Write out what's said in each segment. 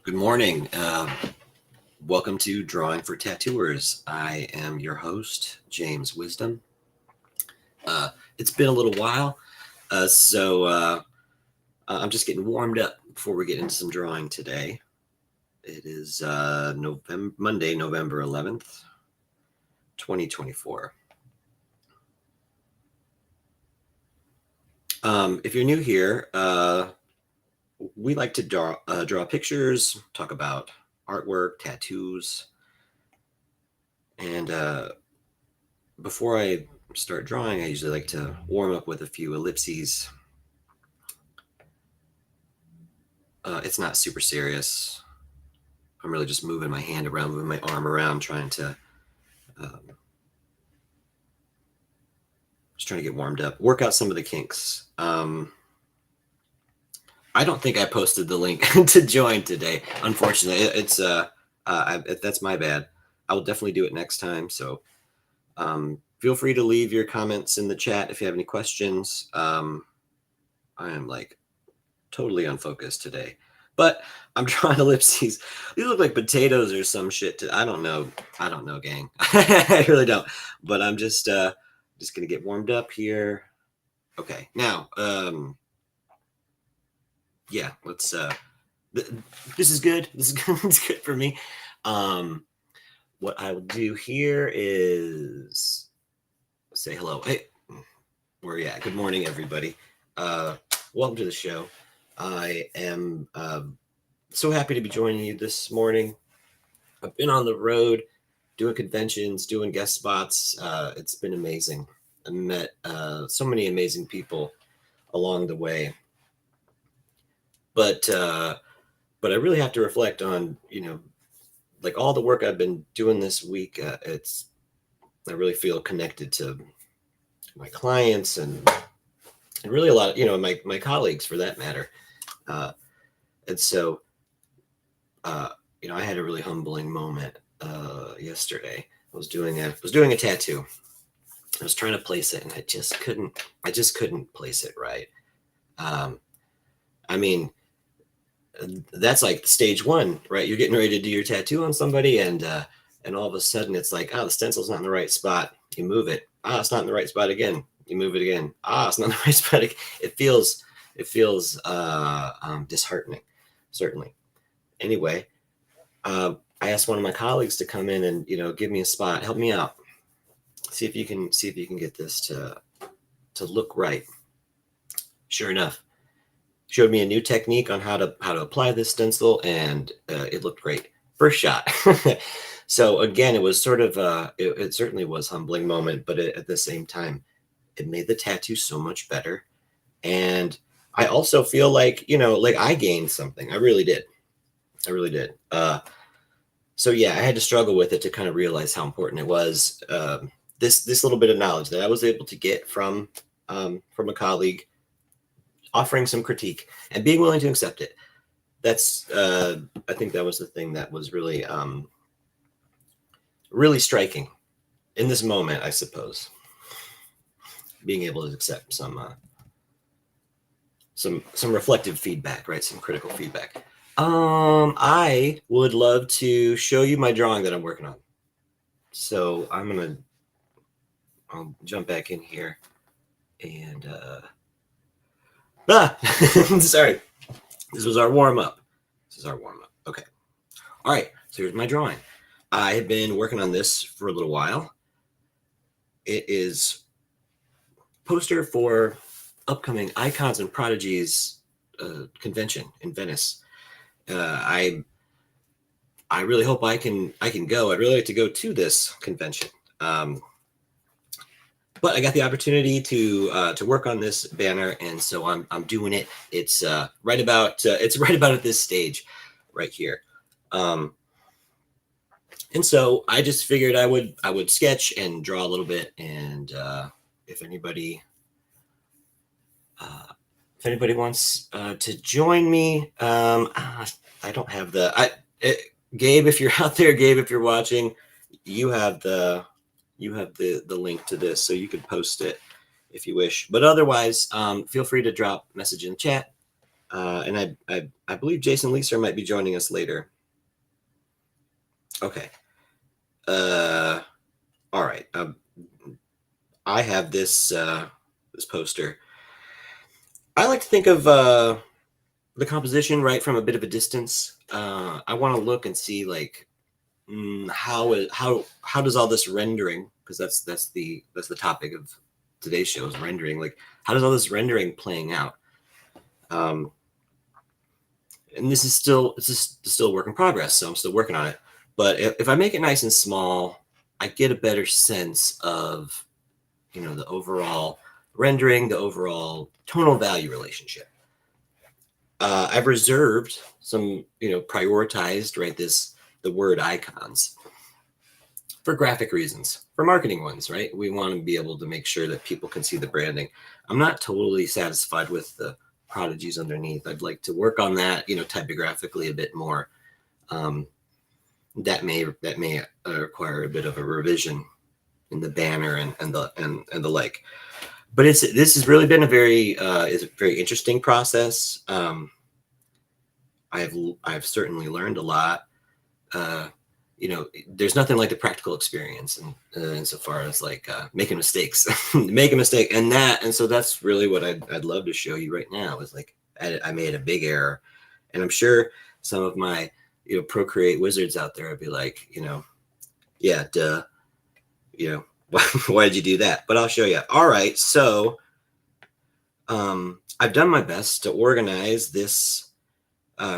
Good morning. Welcome to Drawing for Tattooers. I am your host, James Wisdom. It's been a little while, so I'm just getting warmed up before we get into some drawing today. It is Monday, November 11th, 2024. If you're new here, we like to draw pictures, talk about artwork, tattoos, and before I start drawing, I usually like to warm up with a few ellipses. It's not super serious. I'm really just moving my hand around, moving my arm around, just trying to get warmed up, work out some of the kinks. I don't think I posted the link to join today. Unfortunately, that's my bad. I will definitely do it next time. So feel free to leave your comments in the chat if you have any questions. I am like totally unfocused today, but I'm drawing ellipses. These look like potatoes or some shit. I don't know, gang. I really don't. But I'm just gonna get warmed up here. Okay, now, yeah, let's. This is good. This is good. It's good for me. What I will do here is say hello. Hey, where are you at? Good morning, everybody. Welcome to the show. I am so happy to be joining you this morning. I've been on the road doing conventions, doing guest spots. It's been amazing. I met so many amazing people along the way. But I really have to reflect on, like all the work I've been doing this week. I really feel connected to my clients and really a lot of, my colleagues for that matter. And so, I had a really humbling moment yesterday. I was doing a tattoo. I was trying to place it, and I just couldn't place it right. I mean, that's like stage one, right? You're getting ready to do your tattoo on somebody, and all of a sudden it's like, the stencil's not in the right spot. You move it. It's not in the right spot again. You move it again. It's not in the right spot again. It feels disheartening, certainly. Anyway, I asked one of my colleagues to come in and give me a spot, help me out, see if you can get this to look right. Sure enough, showed me a new technique on how to apply this stencil, and it looked great first shot. So again, it was sort of it certainly was a humbling moment, but at the same time, it made the tattoo so much better. And I also feel like like I gained something. I really did. So yeah, I had to struggle with it to kind of realize how important it was. This little bit of knowledge that I was able to get from a colleague, offering some critique and being willing to accept it. That's I think that was the thing that was really really striking in this moment, I suppose. Being able to accept some reflective feedback, right? Some critical feedback. I would love to show you my drawing that I'm working on. So I'll jump back in here and sorry. This was our warm-up. Okay. All right. So here's my drawing. I have been working on this for a little while. It is a poster for upcoming Icons and Prodigies convention in Venice. I really hope I can go. I'd really like to go to this convention. But I got the opportunity to work on this banner, and so I'm doing it. It's right about at this stage, right here. And so I just figured I would sketch and draw a little bit, and if anybody wants to join me, I don't have Gabe, if you're out there, Gabe, if you're watching, you have the link to this, so you could post it if you wish. But otherwise, feel free to drop a message in the chat, And I believe Jason Leeser might be joining us later. Okay. All right. I have this this poster. I like to think of the composition right from a bit of a distance. I want to look and see like how does all this rendering, because that's the topic of today's show is rendering. Like, how does all this rendering playing out? Um, and this is still a work in progress, so I'm still working on it. But if I make it nice and small, I get a better sense of the overall rendering, the overall tonal value relationship. I've reserved some, prioritized, right, the word icons for graphic reasons, for marketing ones, right? We want to be able to make sure that people can see the branding. I'm not totally satisfied with the prodigies underneath. I'd like to work on that, typographically a bit more. That may require a bit of a revision in the banner and the like. But this has really been a very interesting process. I've certainly learned a lot. There's nothing like the practical experience, and insofar as like making mistakes, make a mistake, and so that's really what I'd love to show you right now. Is like I made a big error, and I'm sure some of my Procreate wizards out there would be like, yeah, duh, why did you do that? But I'll show you. All right, so I've done my best to organize this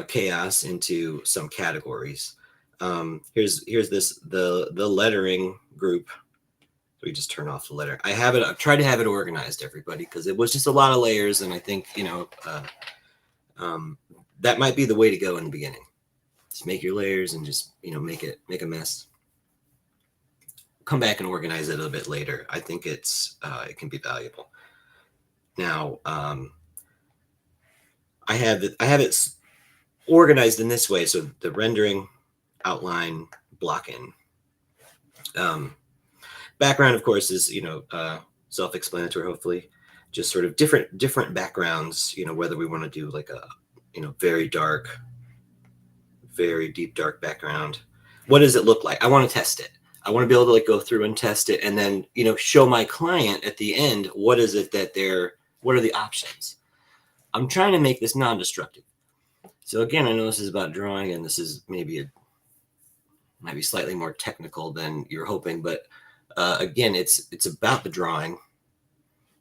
chaos into some categories. Here's the lettering group. We just turn off the letter. I've tried to have it organized, everybody, because it was just a lot of layers, and I think that might be the way to go in the beginning. Just make your layers and just make a mess. Come back and organize it a bit later. I think it can be valuable. Now, I have it organized in this way. So the rendering, outline, block-in. Background, of course, is self-explanatory. Hopefully, just sort of different backgrounds. Whether we want to do like a very dark, very deep dark background. What does it look like? I want to test it. I want to be able to like go through and test it, and then show my client at the end what is it that what are the options. I'm trying to make this non-destructive. So again, I know this is about drawing, and this is might be slightly more technical than you're hoping, but again, it's about the drawing.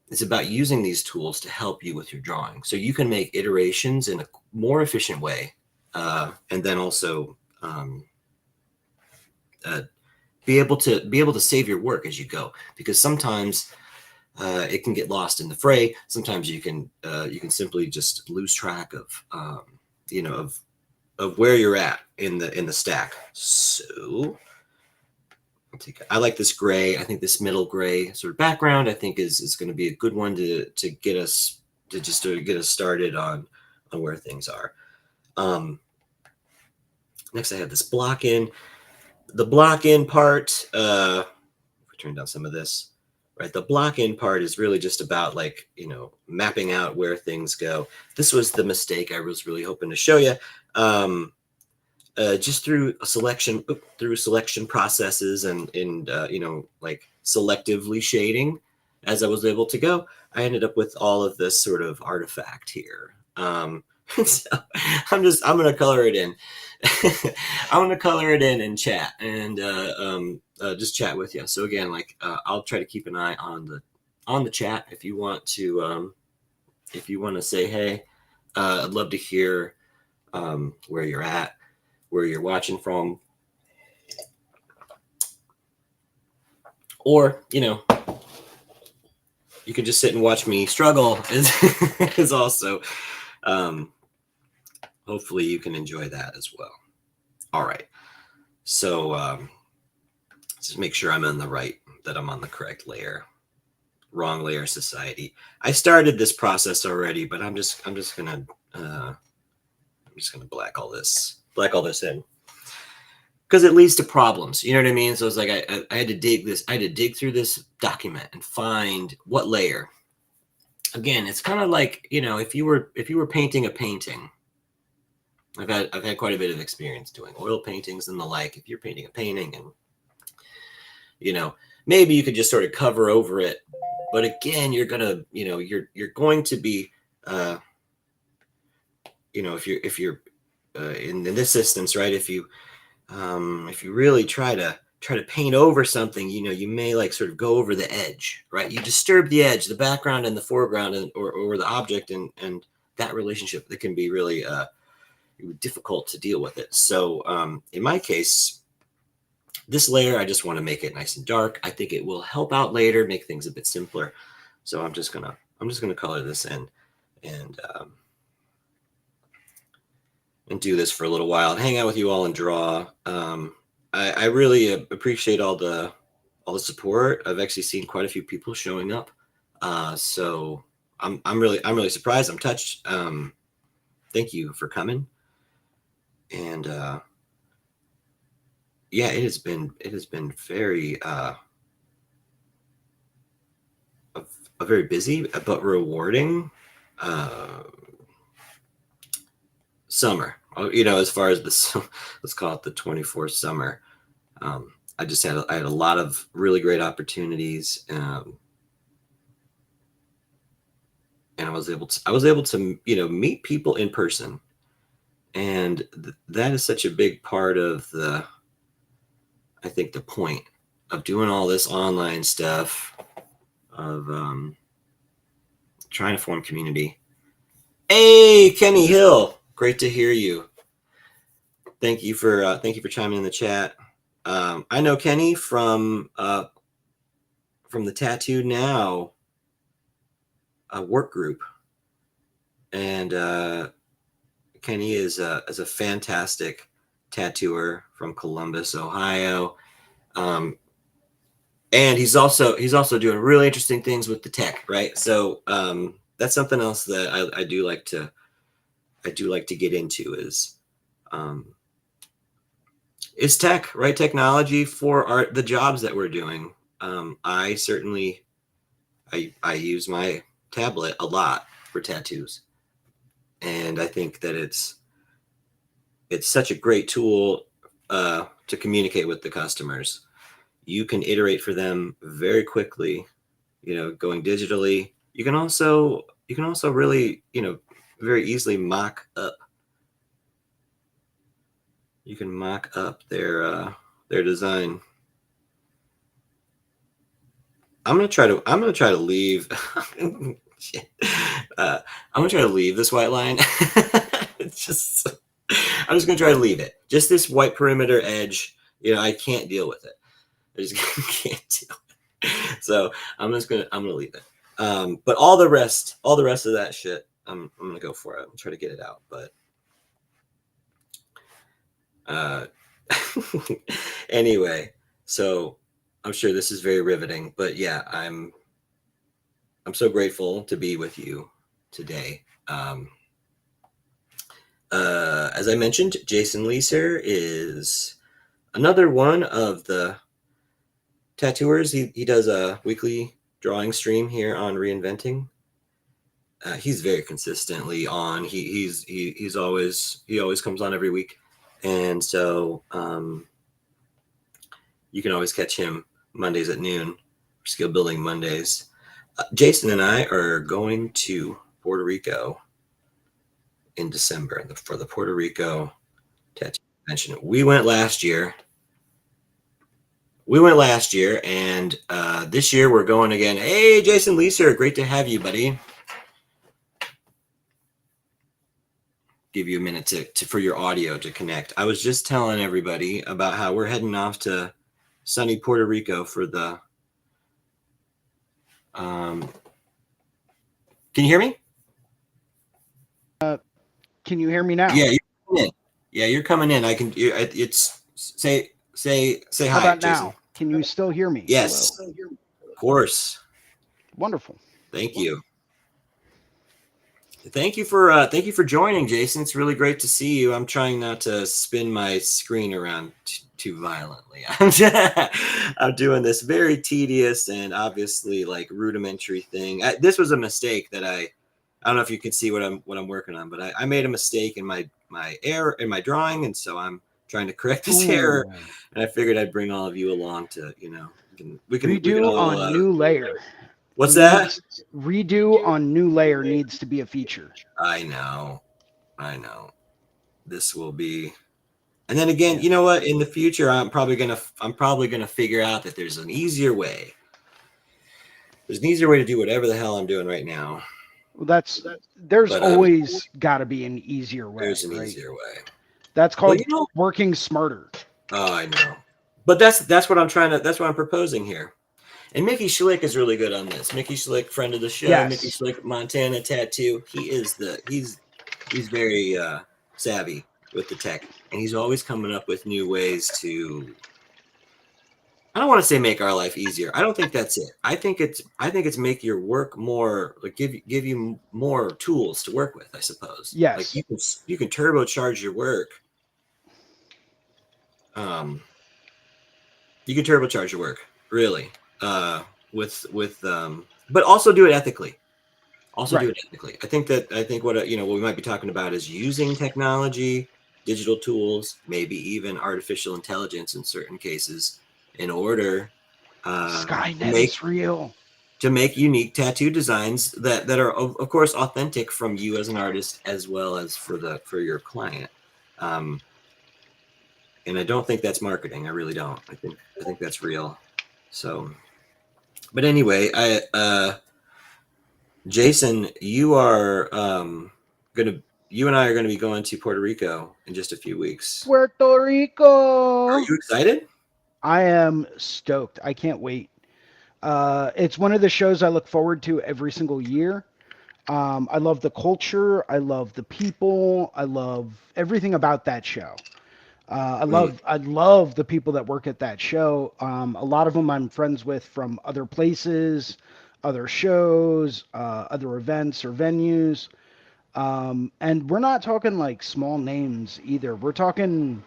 It's about using these tools to help you with your drawing, so you can make iterations in a more efficient way, and then also be able to save your work as you go, because sometimes it can get lost in the fray. Sometimes you can simply just lose track of of where you're at in the stack. So I like this gray. I think this middle gray sort of background, I think is going to be a good one to get us started on where things are. Next, I have this block-in. The block-in part, if we turn down some of this, right? The block-in part is really just about like, mapping out where things go. This was the mistake I was really hoping to show you. Just through selection processes and like selectively shading, as I was able to go, I ended up with all of this sort of artifact here. So I'm going to color it in. I'm going to color it in chat and just chat with you. So again, like I'll try to keep an eye on the chat if you want to say, hey, I'd love to hear where you're at, where you're watching from, or you can just sit and watch me struggle is also hopefully you can enjoy that as well. All right, so just make sure I'm on the correct layer. Wrong layer society. I started this process already, but I'm just gonna black all this in, because it leads to problems. You know what I mean? So it's like I had to dig through this document and find what layer. again, it's kind of like, you know, if you were painting a painting. I've had quite a bit of experience doing oil paintings and the like. If you're painting a painting, and you know, maybe you could just sort of cover over it, but again, you're gonna, you know, you're going to be, you know, if you're in this instance, right? If you really try to paint over something, you know, you may like sort of go over the edge, right? You disturb the edge, the background and the foreground, and or the object, and that relationship that can be really difficult to deal with it. So in my case, this layer, I just want to make it nice and dark. I think it will help out later, make things a bit simpler. So I'm just gonna color this in, and do this for a little while and hang out with you all and draw. I really appreciate all the support. I've actually seen quite a few people showing up. So I'm really surprised. I'm touched. Thank you for coming. And yeah, it has been very a very busy but rewarding summer. You know, as far as this, let's call it the 24 summer. I just had I had a lot of really great opportunities, and I was able to you know, meet people in person, and that is such a big part of I think the point of doing all this online stuff, of trying to form community. Hey, Kenny Hill, great to hear you. Thank you for chiming in the chat. I know Kenny from the Tattoo Now work group, and Kenny is a fantastic tattooer from Columbus, Ohio. And he's also doing really interesting things with the tech, right? So that's something else that I do like to get into is tech, right? Technology for the jobs that we're doing. I certainly I use my tablet a lot for tattoos, and I think that it's such a great tool to communicate with the customers. You can iterate for them very quickly, you know, going digitally. You can also really, you know, very easily mock up. You can mock up their design. I'm gonna try to leave. I'm gonna try to leave this white line. It's just, I'm just gonna try to leave it. Just this white perimeter edge. You know, I can't deal with it. I just can't deal with it. So I'm gonna leave it. But all the rest of that shit, I'm gonna go for it. I'm try to get it out. But anyway, so I'm sure this is very riveting. But yeah, I'm so grateful to be with you today. As I mentioned, Jason Leeser is another one of the tattooers. He does a weekly drawing stream here on Reinventing. He's very consistently on. He always comes on every week, and so you can always catch him Mondays at noon, Skill Building Mondays. Jason and I are going to Puerto Rico in December for the Puerto Rico Tattoo Convention. We went last year, and this year we're going again. Hey, Jason Leeser, great to have you, buddy. Give you a minute to for your audio to connect. I was just telling everybody about how we're heading off to sunny Puerto Rico for the. Can you hear me? Can you hear me now? Yeah, you're coming in. Yeah, you're coming in. I can. It's say hi. How about Jason. now? Can you still hear me? Yes, Hello? of course. Wonderful. Thank you. Thank you for joining, Jason. It's really great to see you. I'm trying not to spin my screen around too violently. I'm doing this very tedious and obviously like rudimentary thing. This was a mistake that I don't know if you can see what I'm working on, but I made a mistake in my drawing, and so I'm trying to correct this error. Ooh. And I figured I'd bring all of you along to, we can Redo all on new layer what's that? needs redo on new layer needs to be a feature. I know. I know. This will be. And then again, Yeah. you know what? In the future, I'm probably gonna figure out that there's an easier way. There's an easier way to do whatever the hell I'm doing right now. Well, there's But always got to be an easier way, there's an right? easier way. That's Well, called working smarter. oh, I know. But that's what I'm trying to. That's what I'm proposing here. And Mickey Schlick is really good on this. Mickey Schlick, friend of the show. Mickey Yes. Schlick, Montana Tattoo. He's very savvy with the tech, and he's always coming up with new ways to. I don't want to say make our life easier. I don't think that's it. I think it's make your work more, like give you more tools to work with, I suppose. Like Yes. you can turbocharge your work. Um, you can turbocharge your work, really. But also do it ethically. Also do Right. it ethically. I think what we might be talking about is using technology, digital tools, maybe even artificial intelligence in certain cases, in order to Skynet make is real. unique tattoo designs that are of course authentic from you as an artist as well as for your client. Um, and I don't think that's marketing. I really don't. I think that's real. So, but anyway, Jason, gonna you and I are gonna be going to Puerto Rico in just a few weeks. Puerto Are Rico. you excited? I am stoked. I can't wait. It's one of the shows I look forward to every single year. I love the culture. I love the people. I love everything about that show. Mm, I love the people that work at that show. A lot of them I'm friends with from other places, other shows, other events or venues. And we're not talking like small names either. We're talking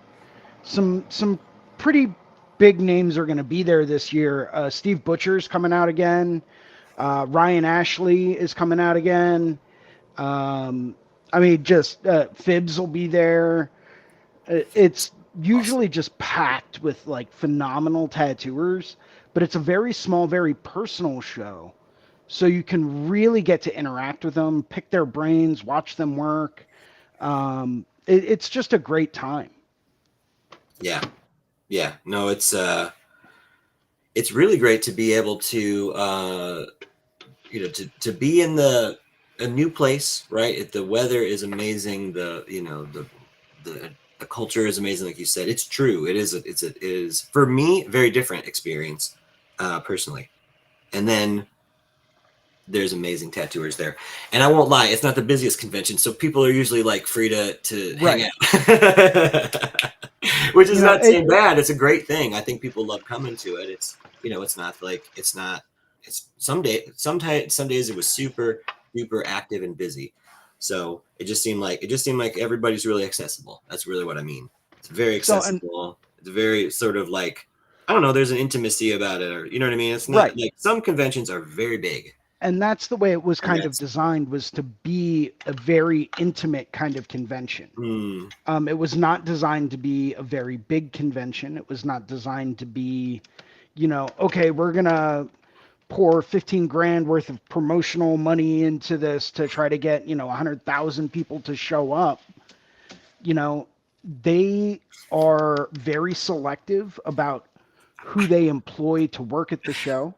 some pretty big names are going to be there this year. Steve Butcher's coming out again. Ryan Ashley is coming out again. Um, I mean, just Fibs will be there. It's awesome. usually just packed with like phenomenal tattooers, but it's a very small, very personal show. So you can really get to interact with them, pick their brains, watch them work. It's just a great time. Yeah, yeah. No, it's really great to be able to to be in a new place, right? The weather is amazing. The culture is amazing, like you said. It's true. It is for me a very different experience, personally. And then there's amazing tattooers there, and I won't lie, it's not the busiest convention, so people are usually like free to hang Right. out, which You is know, not saying bad. It's a great thing. I think people love coming to it. It's some days it was super duper active and busy, so it just seemed like everybody's really accessible. That's really what I mean. It's very so and accessible. It's very sort of like, I don't know, there's an intimacy about it, or you know what I mean. It's not right. like some conventions are very big, And that's the way it was and kind of that's designed was to be a very intimate kind of convention. mm, It was not designed to be a very big convention. It was not designed to be, okay, we're gonna pour 15 grand worth of promotional money into this to try to get 100,000 people to show up. You know, they are very selective about who they employ to work at the show.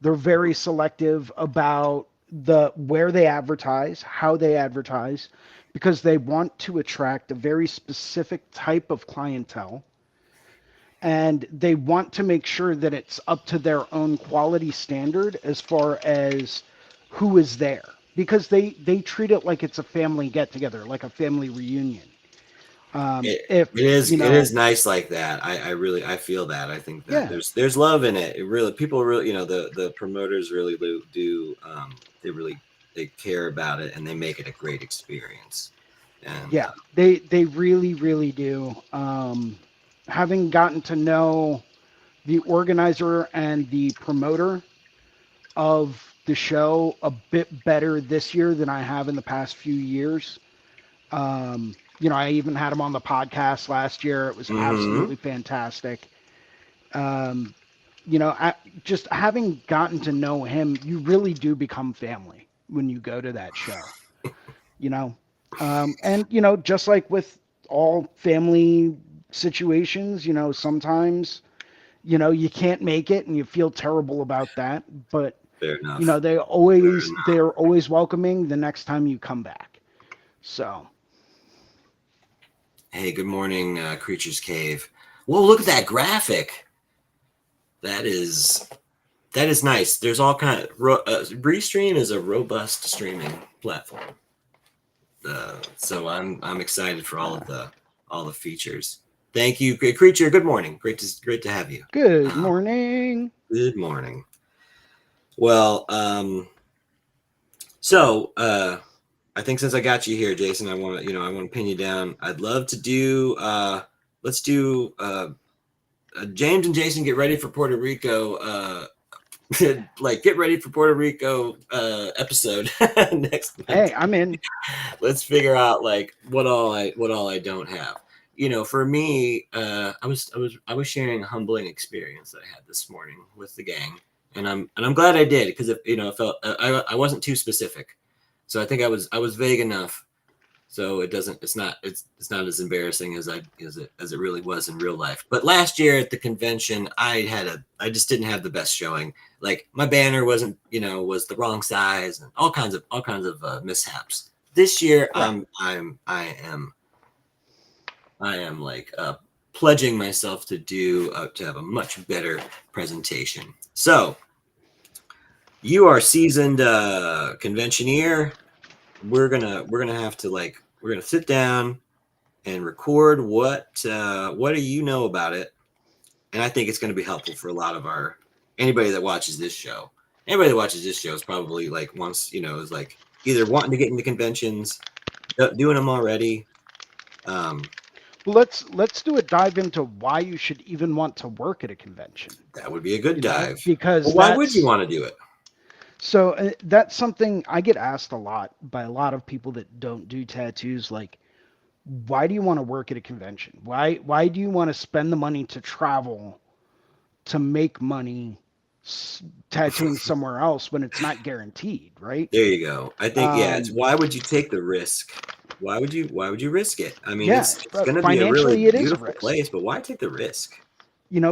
They're very selective about the where they advertise, how they advertise, because they want to attract a very specific type of clientele, and they want to make sure that it's up to their own quality standard as far as who is there, because they treat it like it's a family get together, like a family reunion. it, If it is you it know is nice like that. I really I feel that. I think that Yeah. there's love in it. It really, people really, the promoters really do, they care about it, and they make it a great experience. And Yeah, they really really do. having gotten to know the organizer and the promoter of the show a bit better this year than I have in the past few years. I even had him on the podcast last year. It was Mm-hmm. absolutely fantastic. Um, just having gotten to know him, you really do become family when you go to that show. You know, and just like with all family situations, sometimes you can't make it and you feel terrible about that, but Fair enough. Fair enough. they're always welcoming the next time you come back. So Hey, good morning, Creatures Cave. Whoa, look at that graphic. That is that is nice. There's all kind of Restream is a robust streaming platform. So I'm excited for all the features. Thank you, great creature. Good morning. Great to have you. good Uh, morning. good morning. Well, so I think since I got you here, Jason, I want to pin you down. I'd love to do let's do James and Jason get ready for Puerto Rico. Like get ready for Puerto Rico episode next Monday. Hey, I'm in. Let's figure out like what all I don't have. For me, I was sharing a humbling experience that I had this morning with the gang, and I'm glad I did because it felt I wasn't too specific, so I think I was vague enough, so it's not as embarrassing as it really was in real life. But last year at the convention, I just didn't have the best showing. Like my banner was the wrong size and all kinds of mishaps. This year, Right. I am like pledging myself to have a much better presentation. So you are seasoned conventioneer. We're gonna have to we're gonna sit down and record what do you know about it, and I think it's going to be helpful for a lot of our anybody that watches this show. Anybody that watches this show is probably like once is like either wanting to get into conventions, doing them already. Um, Well, let's do a dive into why you should even want to work at a convention. that would be a good dive. Because Well, why would you want to do it? that's something I get asked a lot by a lot of people that don't do tattoos. Like, why do you want to work at a convention? Why do you want to spend the money to travel to make money tattooing somewhere else when it's not guaranteed, right? There you go. I think yeah. It's Um, why would you take the risk? Why would you risk it? I mean, yeah, it's going to be a really financially, it is a beautiful risk. place, but why take the risk?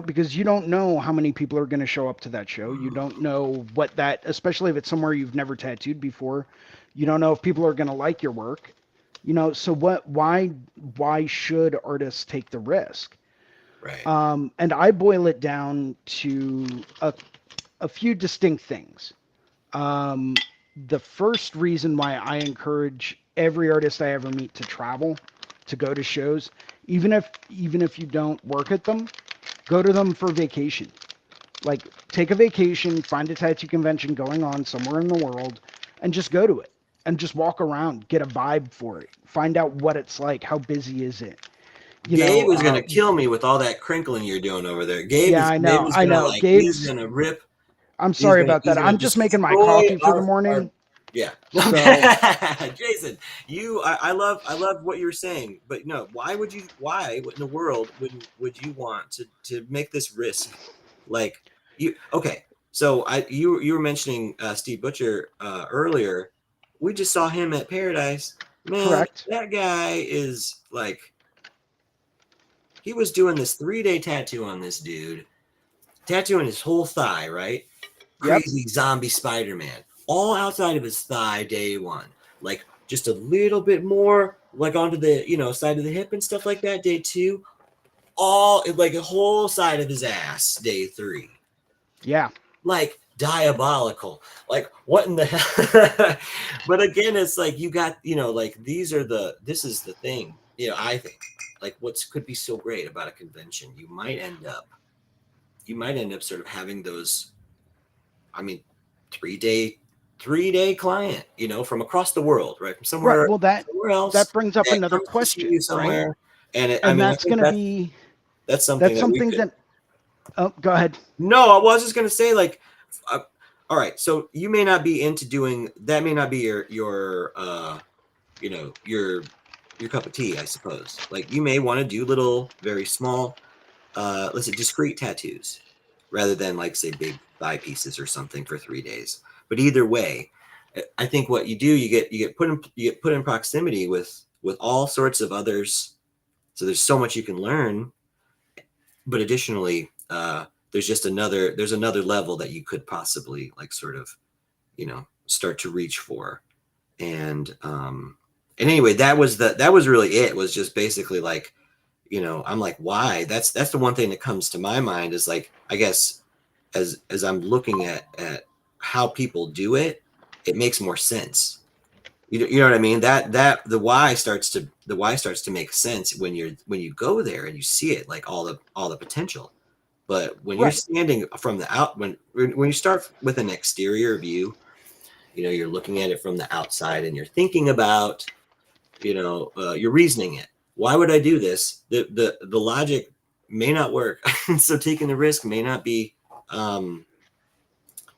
Because you don't know how many people are going to show up to that show. You don't know what that, especially if it's somewhere you've never tattooed before. You don't know if people are going to like your work. So why should artists take the risk? Right. And I boil it down to a few distinct things. Um, the first reason why I encourage every artist I ever meet to travel, to go to shows, even if you don't work at them, go to them for vacation. Like, take a vacation, find a tattoo convention going on somewhere in the world, and just go to it and just walk around, get a vibe for it, find out what it's like, how busy is it. You Gabe know, is gonna kill me with all that crinkling you're doing over there. Gabe yeah, is Gabe is I gonna know. like he's Gabe's. gonna rip. I'm He's sorry gonna about he's that. gonna I'm just making my destroy coffee for the our morning. yeah. So Jason, I love what you were saying, but no, why in the world would you want to make this risk? Like you okay, so you were mentioning Steve Butcher earlier. We just saw him at Paradise. Man, correct. that guy is like he was doing this 3-day tattoo on this dude, tattooing his whole thigh, right? Yep. Crazy zombie Spider-Man. All outside of his thigh day one. Like just a little bit more, like onto the, side of the hip and stuff like that, day two. All like a whole side of his ass, day three. Yeah. Like diabolical. Like what in the hell? But again, it's like you got, like this is the thing, I think. Like what's could be so great about a convention. You might end up sort of having those, I mean, 3-day 3-day client, from across the world, right? From Right. somewhere Well, that somewhere else that brings up that another comes to see question, you right? somewhere. And I And mean, I that's think going to that's be That's something That's that we something could. that, oh, go ahead. No, I was just gonna say like, uh, all right. So you may not be into doing that. May not be your cup of tea, I suppose. Like you may want to do little, very small, let's say discrete tattoos, rather than like say big thigh pieces or something for 3 days. But either way, I think what you do, you get put in proximity with all sorts of others. So there's so much you can learn, but additionally, there's another level that you could possibly like sort of start to reach for. And anyway, that was really it. Was just basically like, I'm like, why? That's the one thing that comes to my mind is like, I guess as I'm looking at how people do it, it makes more sense. You know what I mean? That the why starts to make sense when you go there and you see it, like all the potential. But when you're Right. standing from the out when you start with an exterior view, you're looking at it from the outside and you're thinking about, you're reasoning it. Why would I do this? The logic may not work. So taking the risk may not be, um,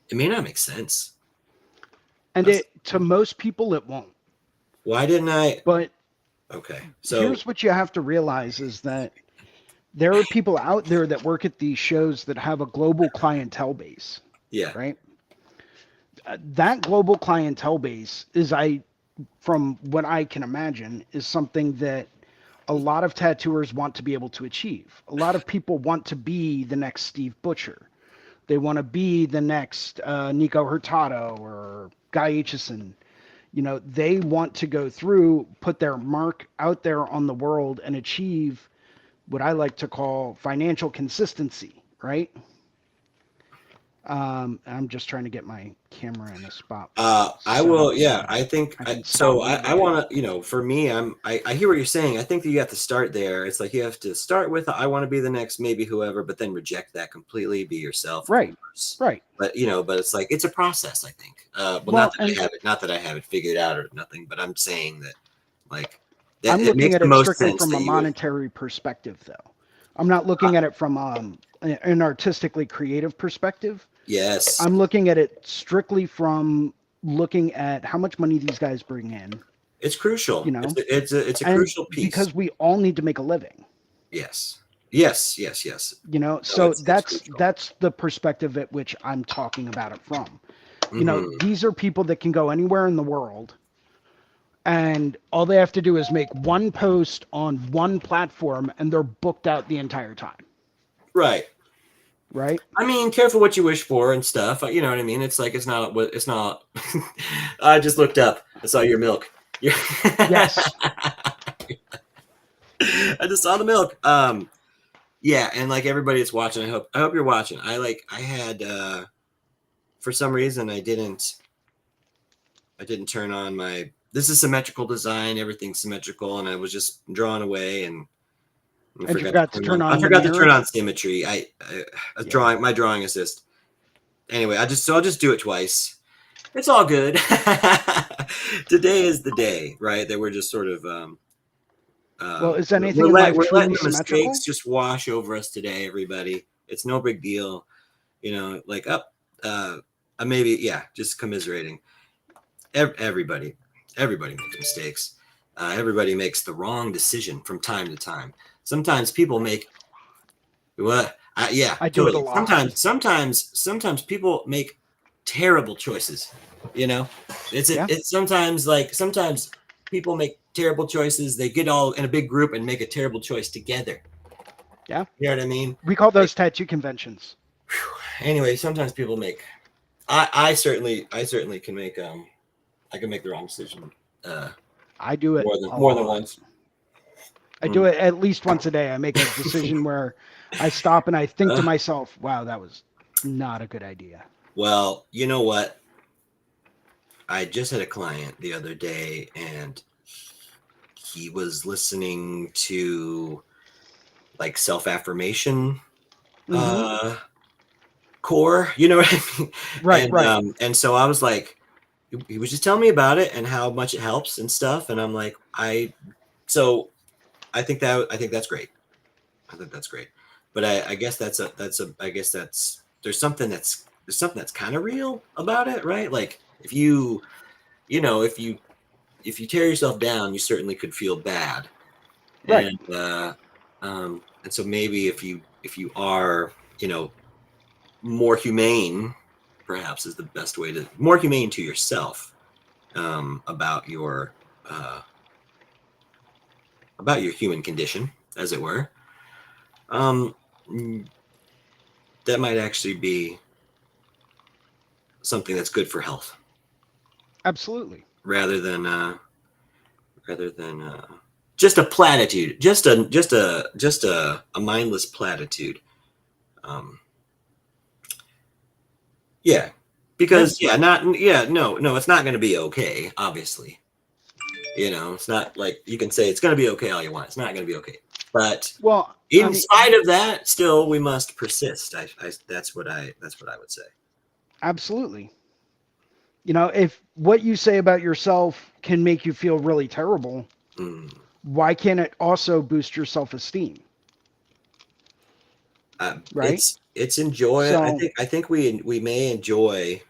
it may not make sense. And That's, it, to most people, it won't. why didn't I? But Okay. So here's what you have to realize is that there are people out there that work at these shows that have a global clientele base, yeah. right? That global clientele base is, from what I can imagine, is something that a lot of tattooers want to be able to achieve. A lot of people want to be the next Steve Butcher. They want to be the next Nico Hurtado or Guy Aitchison. They want to go through, put their mark out there on the world and achieve what I like to call financial consistency, right? I'm just trying to get my camera in a spot where it's I set will. up so Yeah, that I think I can stop so. I moving. want to. For me, I hear what you're saying. I think that you have to start there. It's like you have to start with I want to be the next maybe whoever, but then reject that completely. Be yourself, of Right, course. right. But it's like it's a process. I think. Well, Well, and not that I have it figured out or nothing, but I'm saying that like that I'm it looking makes at the it most strictly sense from that a you would. monetary perspective, though. I'm not Uh, looking at it from an artistically creative perspective. yes, I'm looking at it strictly from looking at how much money these guys bring in, it's you crucial. know, It's a and crucial piece. because we all need to make a living, Yes, yes, yes, yes. No, so it's that's crucial. that's the perspective at which I'm talking about it from. Hmm. These are people that can go anywhere in the world, and all they have to do is make one post on one platform and they're booked out the entire time, Right. right? I mean, careful what you wish for and stuff. You know what I mean? It's like it's not what it's not. I just looked up. I saw your milk. Yes. I just saw the milk. Yeah, and like everybody that's watching, I hope you're watching. I had for some reason I didn't turn on my. This is symmetrical design. Everything's symmetrical, and I was just drawn away and I And you forgot to forgot to turn turn on. I on the forgot to turn mirror. on symmetry. A Yeah. drawing my drawing assist. Anyway, I'll just do it twice. It's all good. Today is the day, right? That we're just sort of Well, is anything in life we're letting truly the mistakes symmetrical? just wash over us today, everybody. It's no big deal, like up maybe yeah, just commiserating. Everybody, everybody makes mistakes. Everybody makes the wrong decision from time to time. Sometimes people make what? Yeah, I do it a totally. lot. Sometimes people make terrible choices. You know, Yeah. it's sometimes like sometimes people make terrible choices. They get all in a big group and make a terrible choice together. Yeah. You know what I mean? We call Like, those tattoo conventions. anyway, sometimes people make. I certainly can make I can make the wrong decision uh, I do it a more than lot. once. I do Mm. it at least once a day. I make a decision where I stop and I think to Uh, myself, wow, that was not a good idea. well, you know what? I just had a client the other day, and he was listening to like self affirmation Mm-hmm. uh, core. You know what I mean? Right, right. And so I was like, he was just telling me about it and how much it helps and stuff. And I'm like, so I think that's great. I think that's great. But I guess I guess there's something that's kind of real about it, right? Like if you know, if you tear yourself down, you certainly could feel bad. Right. And so maybe if you are, you know, more humane, perhaps is the best way to more humane to yourself, uh, about your human condition, as it were. Um, that might actually be something that's good for health, Absolutely. rather than rather than just a platitude, just a mindless platitude. Um, yeah, Yeah. because no, it's not going to be okay. Obviously, you know, it's not like you can say it's going to be okay all you want. It's not going to be okay, but Well, I in mean, spite of that, still we must persist. That's what I would say. absolutely. If what you say about yourself can make you feel really terrible, Mm. why can't it also boost your self-esteem? Right? It's enjoy. So I think we may enjoy,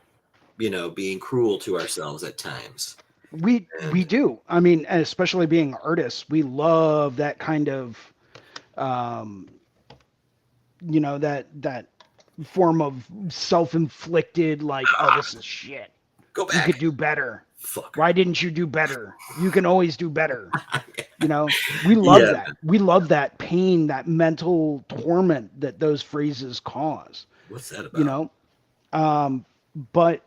you know, being cruel to ourselves at times. we And do. I mean, especially being artists, we love that kind of um, that form of self-inflicted, like, oh, this is shit. go You could back, do better. fucker. Why didn't you do better? You can always do better. We love Yeah. that. We love that pain, that mental torment that those phrases cause. What's that You about? know, um, but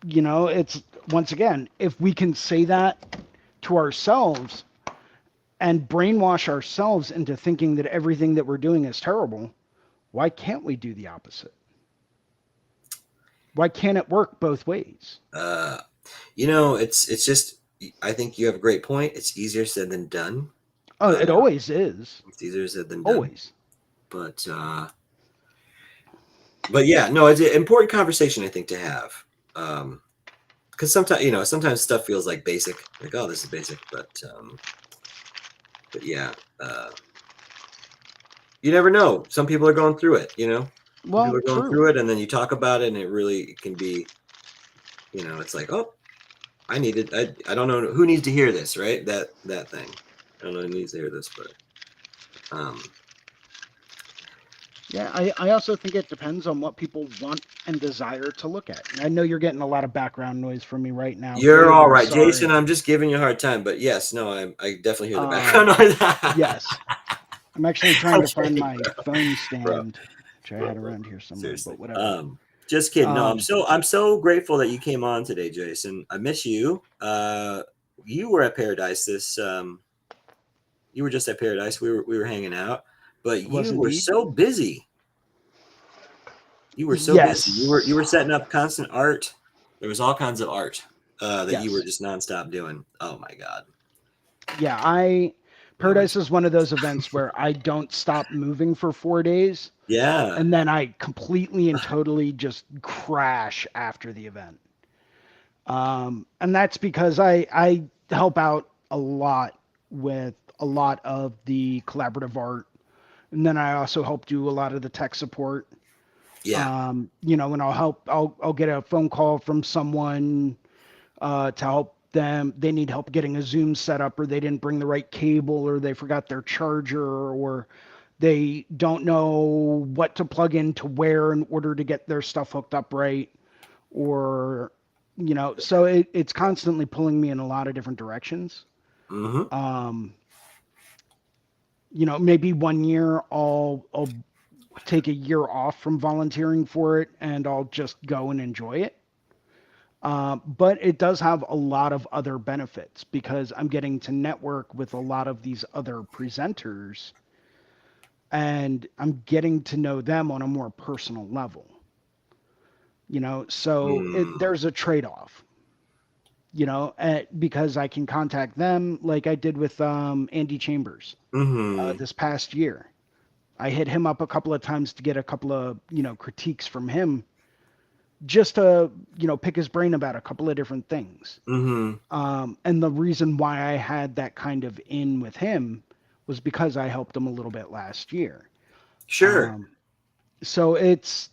it's once again, if we can say that to ourselves and brainwash ourselves into thinking that everything that we're doing is terrible, why can't we do the opposite? Why can't it work both ways? Uh, you know, it's just. I think you have a great point. It's easier said than done. Oh, Uh, it always is. it's easier said than done. Always. But yeah, no, it's an important conversation I think to have. Because sometimes you know, sometimes stuff feels like basic, like oh, this is basic, but yeah, uh, you never know. Some people are going through it, you know. Some people Well, are going true. through it, and then you talk about it, and it can be, you know, it's like, oh, I don't know who needs to hear this, right? That thing. I don't know who needs to hear this, but um, Yeah, I also think it depends on what people want and desire to look at. And I know you're getting a lot of background noise from me right now. you're Forgive all me. right, Jason. Sorry. I'm just giving you a hard time, but yes, no, I definitely hear the Um, background noise. yes. I'm actually trying to find Okay, my phone bro, stand, which I had bro. around here somewhere, Seriously. but whatever. Just kidding. No, Um, I'm so grateful that you came on today, Jason. I miss you. You were at Paradise this you were just at Paradise. We were hanging out, but was you were indeed. so busy. You were so busy. You Yes. were setting up constant art. There was all kinds of art that you were Yes. just nonstop doing. Oh my god. Yeah, I That was Paradise is one of those events where I don't stop moving for 4 days yeah. and then I completely and totally just crash after the event. And that's because I help out a lot with a lot of the collaborative art. And then I also help do a lot of the tech support. Yeah. And I'll get a phone call from someone to help them. They need help getting a Zoom set up, or they didn't bring the right cable, or they forgot their charger, or they don't know what to plug in to where in order to get their stuff hooked up right, or so it's constantly pulling me in a lot of different directions. Mm-hmm. Um, maybe one year I'll take a year off from volunteering for it and I'll just go and enjoy it. But it does have a lot of other benefits because I'm getting to network with a lot of these other presenters and I'm getting to know them on a more personal level. So Mm. there's a trade off, because I can contact them like I did with Andy Chambers Mm-hmm. this past year. I hit him up a couple of times to get a couple of, critiques from him just to, pick his brain about a couple of different things. Mm-hmm. And the reason why I had that kind of in with him was because I helped him a little bit last year. Sure. So it's,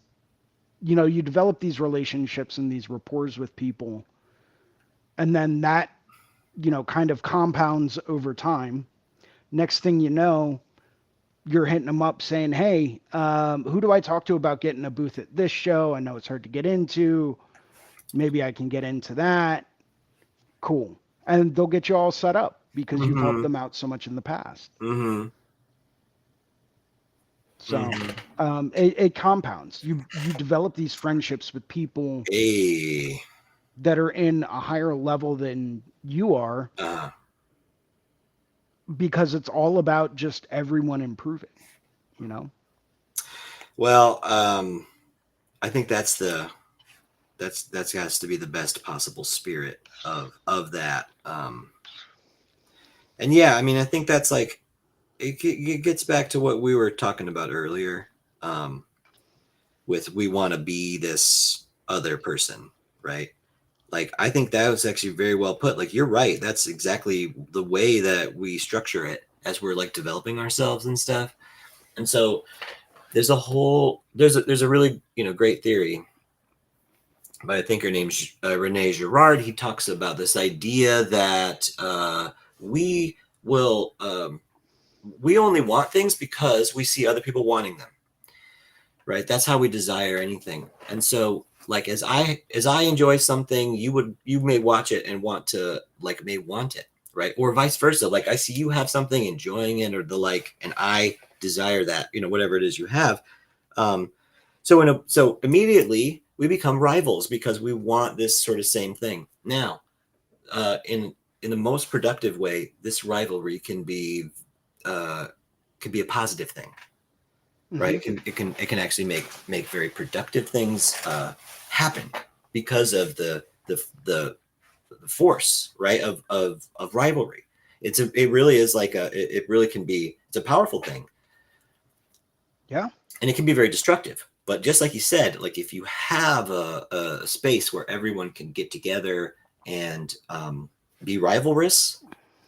you know, you develop these relationships and these rapports with people, and then that, you know, kind of compounds over time. Next thing you know, you're hitting them up saying, hey, who do I talk to about getting a booth at this show? I know it's hard to get into. Maybe I can get into that. Cool. And they'll get you all set up because you've helped Mm-hmm. them out so much in the past. Mm-hmm. So Mm-hmm. it compounds. You develop these friendships with people Hey. that are in a higher level than you are Uh, because it's all about just everyone improving, you know? well, I think that's has to be the best possible spirit of that. And yeah, I mean, I think that's like it gets back to what we were talking about earlier. Um, with we want to be this other person, right? Like I think that was actually very well put. Like you're right. That's exactly the way that we structure it as we're like developing ourselves and stuff. And so there's a really great theory by a thinker named Rene Girard. He talks about this idea that we will we only want things because we see other people wanting them, right? That's how we desire anything. And so like as I enjoy something, you may watch it and want to like may want it, right? Or vice versa. Like I see you have something, enjoying it or the like, and I desire that, whatever it is you have. um so immediately we become rivals because we want this sort of same thing. Now in the most productive way, this rivalry uh can be a positive thing, right? Mm-hmm. It can actually make very productive things happen because of the force, right, of rivalry. It really is like it really can be, it's a powerful thing, Yeah. and it can be very destructive. But just like you said, like if you have a space where everyone can get together and be rivalrous,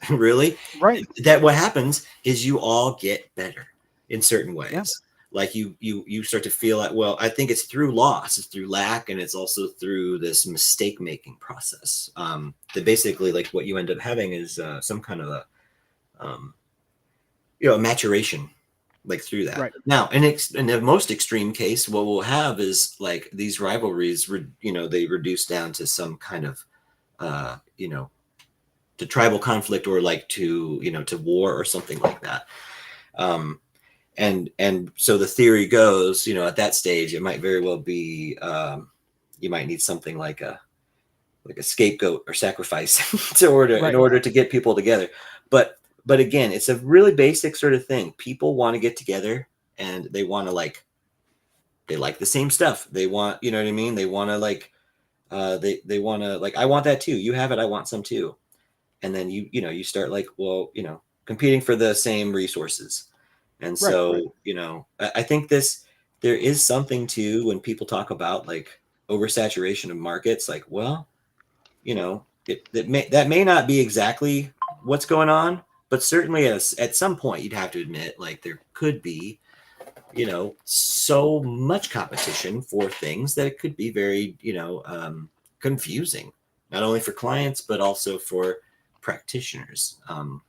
really, Right. that what happens is you all get better in certain Yeah. ways. Like you start to feel like, well, I think it's through loss, it's through lack, and it's also through this mistake making process, that basically like what you end up having is some kind of a um, a maturation like through that. Right. Now in the most extreme case, what we'll have is like these rivalries they reduce down to some kind of uh, you know to tribal conflict, or like to war or something like that. um, and so the theory goes, at that stage it might very well be, you might need something like a scapegoat or sacrifice in Right. order to get people together. But again, it's a really basic sort of thing. People want to get together, and they want to like they like the same stuff. They want, you know what I mean? They want to like they want to like, I want that too. You have it, I want some too. And then you start like, well, competing for the same resources. And Right. so I think there is something to when people talk about like oversaturation of markets, like, well, that may not be exactly what's going on, but certainly at some point you'd have to admit like there could be so much competition for things that it could be very confusing, not only for clients but also for practitioners. Oh,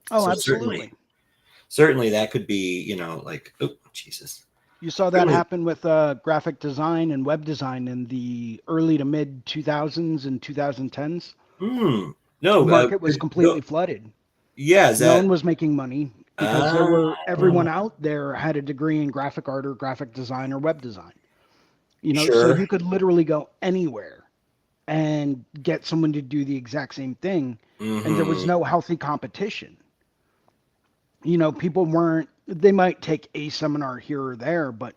So absolutely. certainly that could be, like, oh Jesus, You saw that certainly. happen with graphic design and web design in the early to mid 2000s and 2010s. Hmm. The No, market was completely flooded. yeah, is No that one was making money because there ah were everyone out there had a degree in graphic art or graphic design or web design. You know, so sure. you could literally go anywhere and get someone to do the exact same thing, and there was Mm-hmm. no healthy competition. You know, people weren't, they might take a seminar here or there, but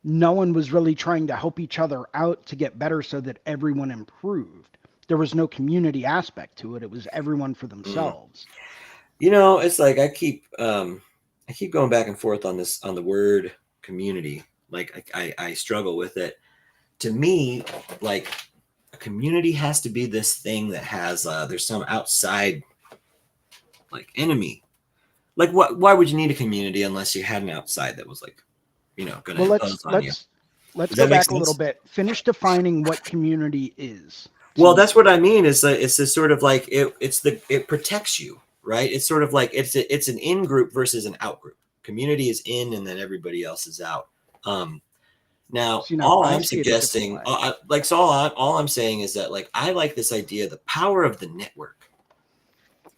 no one was really trying to help each other out to get better so that everyone improved. There was no community aspect to it. It was everyone for Mm. themselves. It's like I keep going back and forth on this, on the word community. Like I struggle with it. To me, like a community has to be this thing that has there's some outside like enemy. like what? Why would you need a community unless you had an outside that was like, going to Well, impose on you? let's Does go that make back a little sense? bit. Finish defining what community is to Well, that's you. what I mean. Is that it's this sort of like it protects you, right? It's sort of like it's an in group versus an out group. Community is in, and then everybody else is out. Um, Now, See, now all I I'm see it a different suggesting, way. like, so all I'm saying is that, like, I like this idea, the power of the network,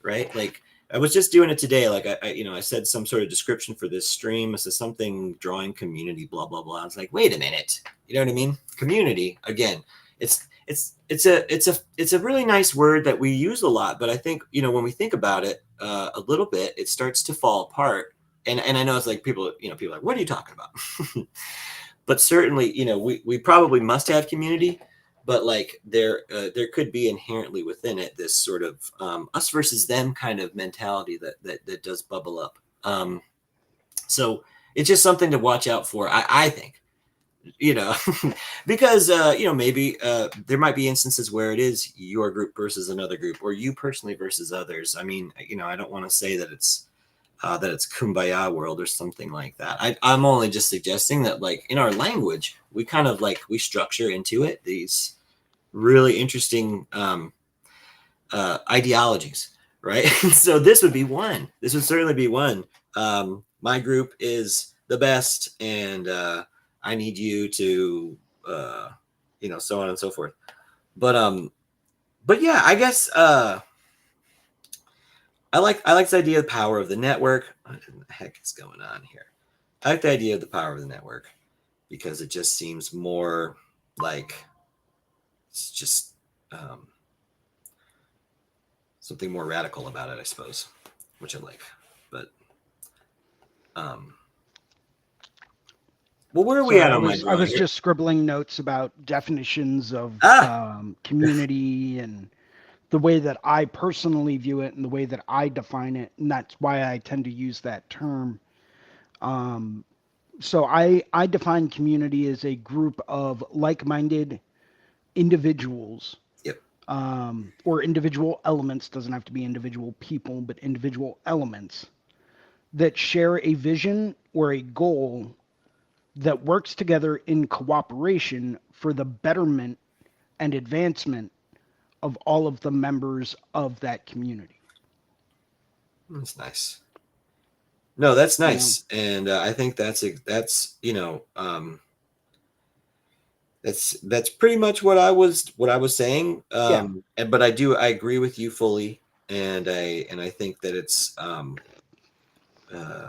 right? Like, I was just doing it today. Like, I said some sort of description for this stream. I said something drawing community, blah blah blah. I was like, wait a minute, you know what I mean? Community again. It's a really nice word that we use a lot, but I think when we think about it a little bit, it starts to fall apart. And I know it's like people are like, what are you talking about? But certainly, we probably must have community, but like there could be inherently within it this sort of us versus them kind of mentality that does bubble up. So it's just something to watch out for. I think, you know, because maybe there might be instances where it is your group versus another group, or you personally versus others. I mean, I don't want to say that it's kumbaya world or something like that. I'm only just suggesting that, like, in our language, we kind of like we structure into it these really interesting ideologies, right? So this would be one. This would certainly be one. My group is the best, and I need you to, so on and so forth. But yeah, I guess I like the idea of the power of the network. What the heck is going on here? I like the idea of the power of the network because it just seems more like it's just um, something more radical about it, I suppose, which I like. But um, well, where are we Sorry, at on my I drawing was here? just scribbling notes about definitions of Ah, community and the way that I personally view it and the way that I define it, and that's why I tend to use that term. Um, so I define community as a group of like-minded individuals, yep. or individual elements. Doesn't have to be individual people, but individual elements that share a vision or a goal that works together in cooperation for the betterment and advancement of all of the members of that community. That's nice. No, that's You know, nice, and I think that's that's pretty much what I was saying. yeah, But I agree with you fully, and I think that uh,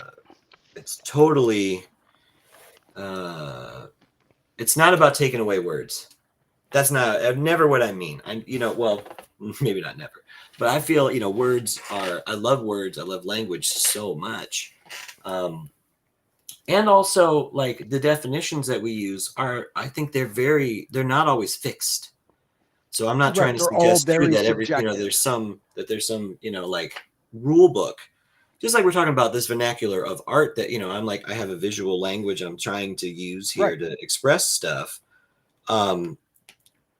it's totally uh, it's not about taking away words. That's not never what I mean. Well, maybe not never, but I feel words are. I love words. I love language so much. Um, and also, like, the definitions that we use are, I think they're not always fixed. So I'm not trying right. to They're all suggest too very that subjective. there's some like rule book. Just like we're talking about this vernacular of art that I'm like, I have a visual language I'm trying to use here Right. to express stuff. Um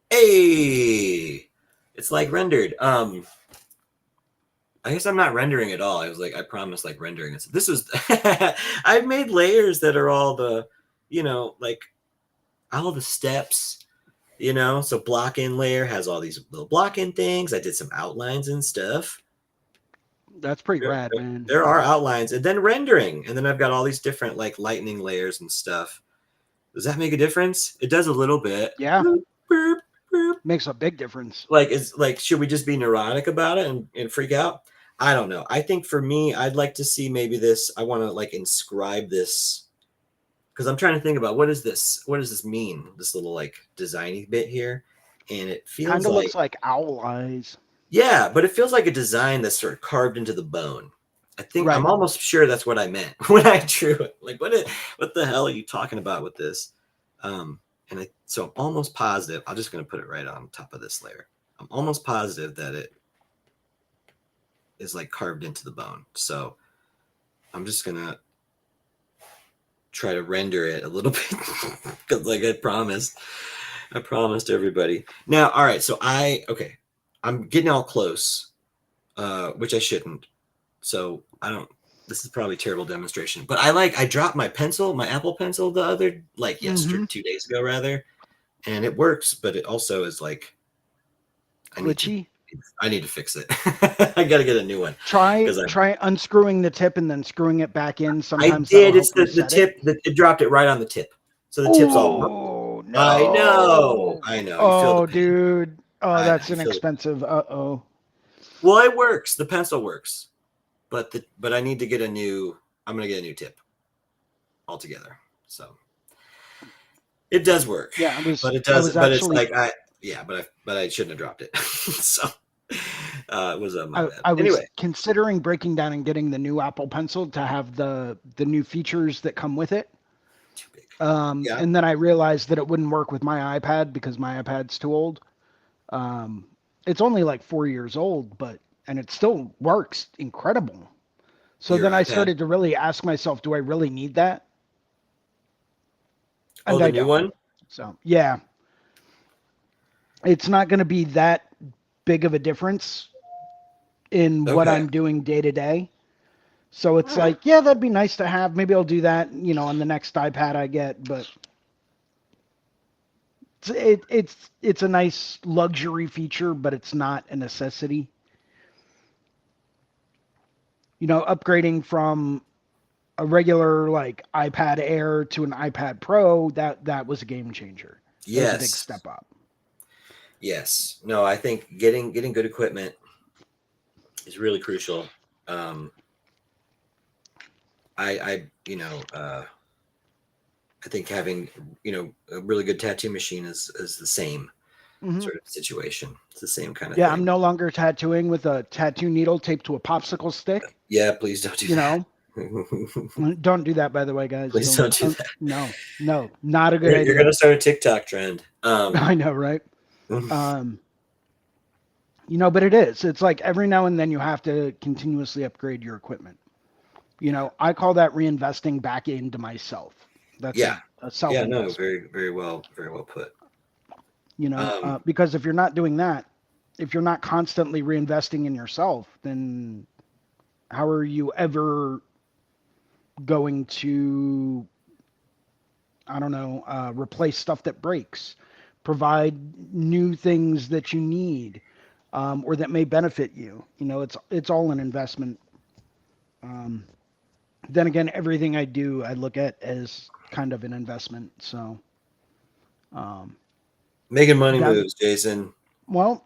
hey, it's like rendered. I guess I'm not rendering at all. I was like, I promised like rendering it. So this was I've made layers that are all like all the steps. So block in layer has all these little block in things. I did some outlines and stuff. That's pretty There, rad, man. there are outlines, and then rendering, and then I've got all these different like lightning layers and stuff. Does that make a difference? It does a little bit. Yeah, Boop, boop, boop. makes a big difference. Like should we just be neurotic about it and freak out? I don't know. I think for me, I'd like to see maybe this. I want to like inscribe this because I'm trying to think about what does this mean? This little like designy bit here, and it Kind feels of like looks like owl eyes. yeah, but it feels like a design that's sort of carved into the bone. I think I'm Right. almost sure that's what I meant when I drew it. Like what the hell are you talking about with this? Um, so I'm almost positive. I'm just going to put it right on top of this layer. I'm almost positive that it is like carved into the bone. So I'm just gonna try to render it a little bit because, like I promised everybody. Now, all right. So okay, I'm getting all close, which I shouldn't. So I don't. this is probably a terrible demonstration, but I dropped my pencil, my Apple Pencil the other, like yesterday, Mm-hmm. 2 days ago rather, and it works, but it also is like, I need to, Glitchy. I need to fix it. I got to get a new one Try because try unscrewing the tip and then screwing it back in. I Sometimes that'll did. It's help the reset it. tip that it dropped it right on the tip. So the tip's all, Oh I know. no. I know. You feel the Oh pain. dude. Oh, I know. that's You an feel the expensive. Uh-oh. Well, it works. The pencil works. But I need to get a new, I'm going to get a new tip altogether. So it does work. Yeah, But it I does, was but it's actually like yeah, but I shouldn't have dropped it. So it was my bad. I was Anyway, considering breaking down and getting the new Apple Pencil to have the new features that come with it. too big. Yeah. And then I realized that it wouldn't work with my iPad because my iPad's too old. Um, it's only like 4 years old, but and it still works incredible. So Your then I iPad. started to really ask myself, do I really need that? Oh, And the I new don't. one? So yeah, it's not going to be that big of a difference in what Okay. I'm doing day to day. So it's like, yeah, that'd be nice to have. Maybe I'll do that, on the next iPad I get. But it's a nice luxury feature, but it's not a necessity. Upgrading from a regular like iPad Air to an iPad Pro, that was a game changer. That was a big Yes. step up. Yes. No, I think getting good equipment is really crucial. Um, I think having, a really good tattoo machine is the same Hmm. sort of situation. It's the same kind of Yeah, I'm thing. no longer tattooing with a tattoo needle taped to a popsicle stick. Yeah, please don't do You know, that. don't do that, by the way, guys. Please Don't. don't do that. No, no, not a good You're idea. gonna start a TikTok trend. I know, right? Um, but it is. It's like every now and then you have to continuously upgrade your equipment. I call that reinvesting back into myself. That's yeah, a yeah, no, self-investment. very well put. Because if you're not doing that, if you're not constantly reinvesting in yourself, then how are you ever going to, I don't know, replace stuff that breaks, provide new things that you need, or that may benefit you? It's all an investment. Um, then again, everything I do, I look at as kind of an investment. So, um, Making money down moves, Jason.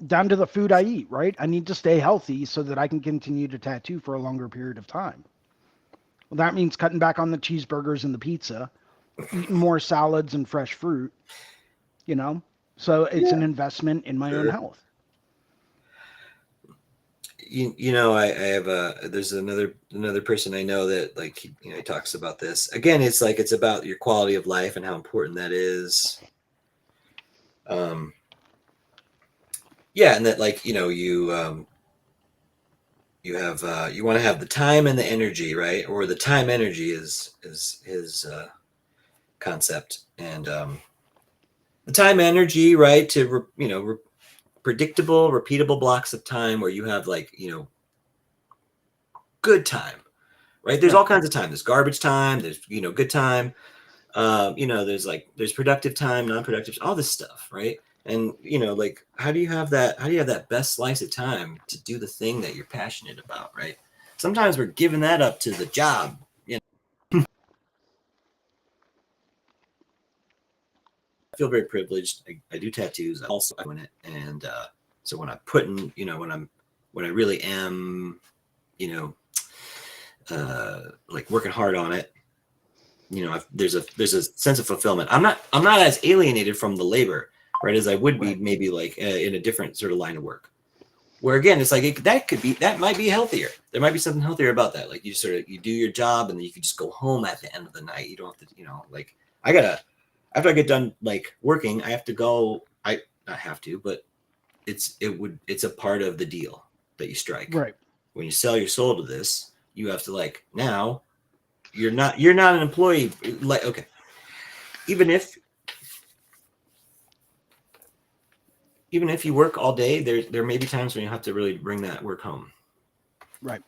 down to the food I eat, right? I need to stay healthy so that I can continue to tattoo for a longer period of time. Well, that means cutting back on the cheeseburgers and the pizza, eating more salads and fresh fruit, you know? So it's Yeah, an investment in my own sure. health. I have there's another person I know that, like, he talks about this again. It's like it's about your quality of life and how important that is. Um, yeah, and that, like, you have you want to have the time and the energy, right? Or the time energy is his concept, and the time energy, right? To predictable, repeatable blocks of time where you have, like, good time, right? There's Right. all kinds of time. There's garbage time. There's good time. There's productive time, non-productive, all this stuff, right? And like, how do you have that? How do you have that best slice of time to do the thing that you're passionate about, right? Sometimes we're giving that up to the job. I feel very privileged. I do tattoos. I also doing it, and so when I put in, when I really am, you know, like working hard on it, there's a sense of fulfillment. I'm not as alienated from the labor, right, as I would be Right. maybe like in a different sort of line of work. Where again, it's like that might be healthier. There might be something healthier about that. Like, you do your job and then you can just go home at the end of the night. You don't have to, like, I gotta after I get done like working, I have to go. I not have to, but it's a part of the deal that you strike. Right. When you sell your soul to this, you have to, like, now you're not an employee. Like, okay, even if even if you work all day, there may be times when you have to really bring that work home. Right.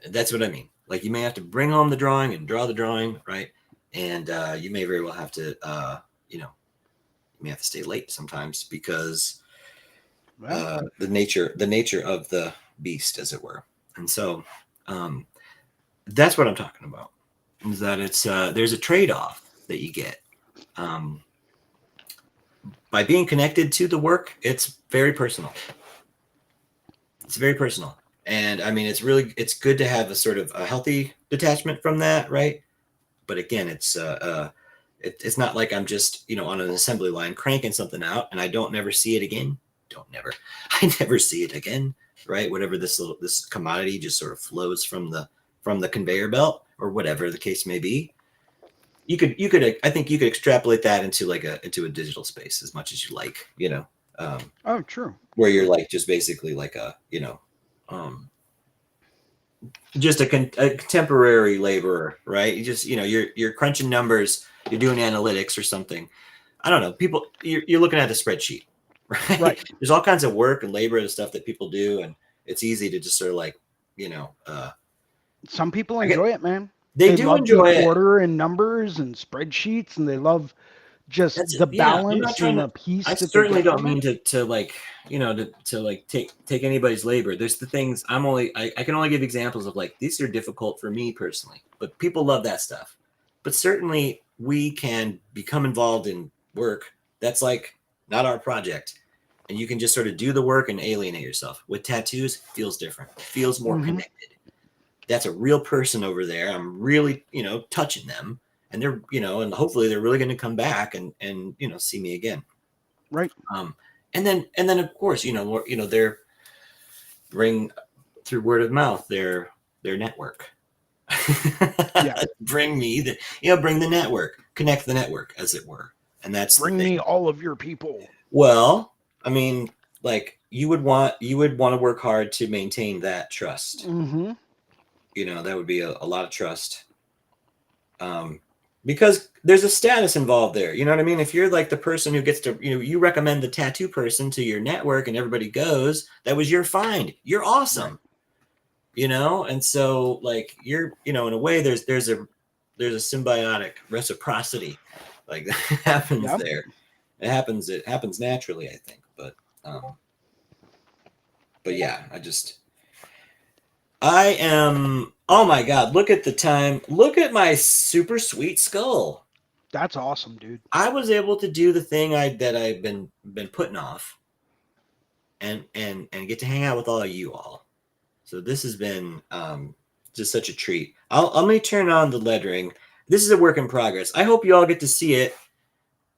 That's what I mean. Like you may have to bring home the drawing and draw the drawing, right? And you may very well have to, you know, you may have to stay late sometimes because Well, the nature of the beast, as it were. And so um, that's what I'm talking about. Is that it's there's a trade off that you get um, by being connected to the work. It's very personal. It's very personal, and I mean, it's good to have a sort of a healthy detachment from that, right? But again, it's not like I'm just on an assembly line cranking something out and I don't never see it again. Don't never, I never see it again, right? Whatever this commodity just sort of flows from the conveyor belt or whatever the case may be. You could I think you could extrapolate that into like into a digital space as much as you like, um, oh, true, where you're true. like just basically like um, just a contemporary laborer, right? You just you're crunching numbers, you're doing analytics or something. I don't know. People, you're looking at a spreadsheet, right? Right. There's all kinds of work and labor and stuff that people do, and it's easy to just sort of like you know, uh, Some people I get enjoy it, man. they They do love the enjoy it. order and numbers and spreadsheets, and they love just That's the yeah. I'm not balance trying and to. the I peace that they certainly get don't from it. mean to like to like take anybody's labor. There's the things I can only give examples of like these are difficult for me personally, but people love that stuff. But certainly we can become involved in work that's like not our project, and you can just sort of do the work and alienate yourself. With tattoos, it feels different. It feels more Hmm. connected. That's a real person over there. I'm really, touching them, and they're, and hopefully they're really going to come back and see me again. Right. Um, and then of course, they're bring through word of mouth their network. Yeah. Bring me bring the network, connect the network, as it were, and that's the Bring me thing. all of your people. Well, I mean, like you would want to work hard to maintain that trust. Hmm. That would be a lot of trust um, because there's a status involved there. You know what I mean? If you're like the person who gets to, you recommend the tattoo person to your network and everybody goes, that was your find. You're Right. awesome, and so like you're, in a way, there's a symbiotic reciprocity like that happens Yep. there. It happens naturally, I think, um, but yeah, I am. Oh my God! Look at the time. Look at my super sweet skull. That's awesome, dude. I was able to do the thing that I've been putting off, and get to hang out with all of you all. So this has been just such a treat. Let me turn on the lettering. This is a work in progress. I hope you all get to see it.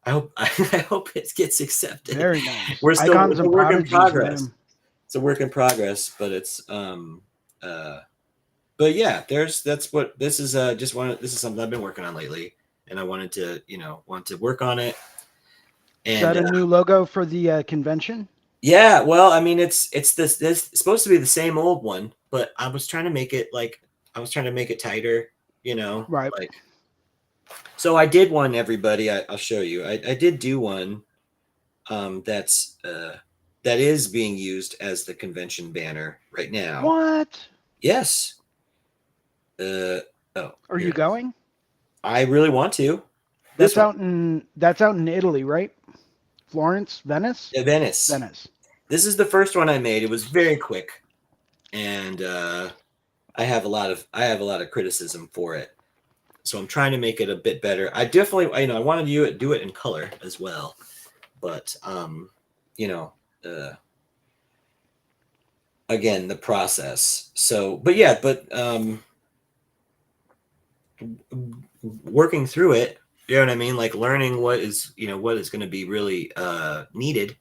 I hope I hope it gets accepted. Very nice. We're still Icons it's a and work in prodigies, progress. man. It's a work in progress, but it's uh but yeah, that's what this is. This is something I've been working on lately, and I wanted to want to work on it. Is And that a new logo for the convention? yeah, well, I mean, it's supposed to be the same old one, but I was trying to make it tighter, Right. like so. I did one, everybody. I'll show you. I did do one that is being used as the convention banner right now. What? Yes. Uh oh, Are here you it is. going? I really want to. This That's one. out in Italy, right? Florence, Venice, Venice. Venice. This is the first one I made. It was very quick, and I have a lot of criticism for it. So I'm trying to make it a bit better. I definitely, I wanted you to do it in color as well, but you know, uh, again, the process. So, but yeah, working through it, you know what I mean? Like learning what is going to be really needed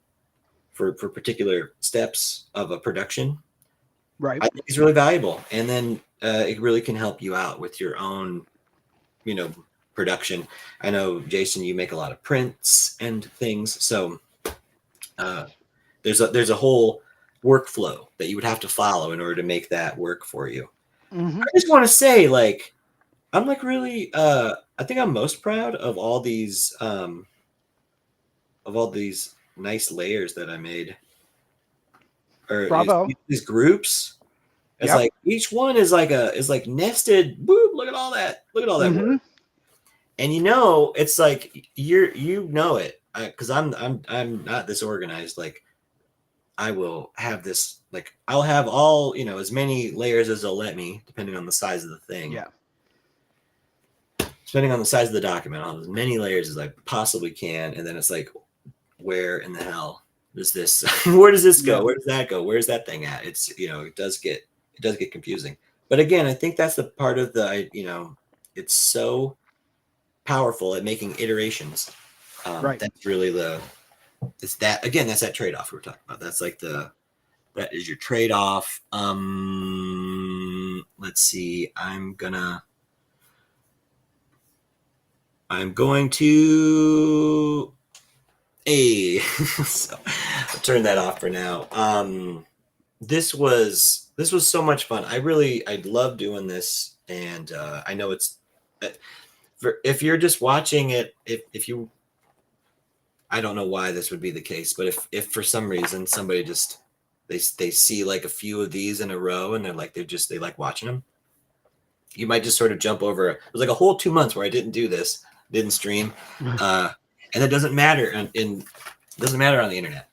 for particular steps of a production. Right. I think is really valuable, and then it really can help you out with your own, you know, production. I know, Jason, you make a lot of prints and things, so uh, there's a whole workflow that you would have to follow in order to make that work for you. Hmm. I just want to say, like, I'm like really, I think I'm most proud of all these nice layers that I made, or Bravo. these groups. It's Yep. like each one is like nested. Boop! Look at all that. Look at all that Mm-hmm. work. And you know, it's like you know it because I'm not this organized. Like I will have this like I'll have all as many layers as they'll let me, depending on the size of the thing. Yeah. Depending on the size of the document, I'll have as many layers as I possibly can, and then it's like, where in the hell does this? Where does this go? Yep. Where does that go? Where's that thing at? It's it does get confusing. But again, I think that's the part of it's so powerful at making iterations. Right. That's really it's that again. That's that trade off we were talking about. That's like that is your trade off. Let's see. I'm going to so I'll turn that off for now. This was so much fun. I love doing this, and I know it's if you're just watching it, if you I don't know why this would be the case, but if for some reason somebody just they see like a few of these in a row and they like watching them, you might just sort of jump over. It was like a whole 2 months where I didn't do this, didn't stream, uh, and it doesn't matter. It doesn't matter on the internet.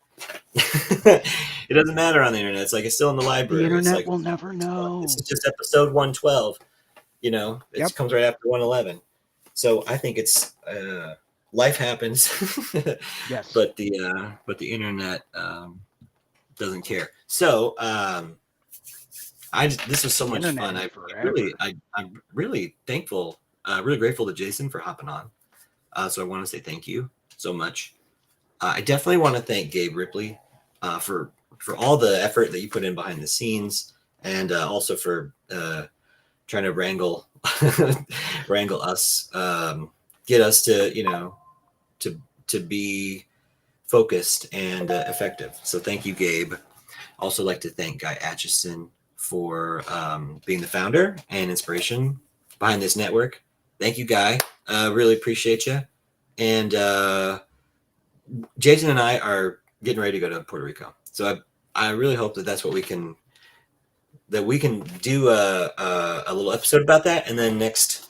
It doesn't matter on the internet. It's like it's still in the The library. It's internet like will never this know. is just episode 112. It Yep. comes right after 111. So I think it's life happens, Yes. but the internet doesn't care. So this was so The much internet fun. is Really forever. I'm really thankful, really grateful to Jason for hopping on. So I want to say thank you so much. I definitely want to thank Gabe Ripley for all the effort that you put in behind the scenes, and also for trying to wrangle us, get us to to be focused and effective. So thank you, Gabe. Also like to thank Guy Atchison for being the founder and inspiration behind this network. Thank you, Guy. Really appreciate you. And Jason and I are getting ready to go to Puerto Rico. So I really hope that's what we can do a little episode about that, and then next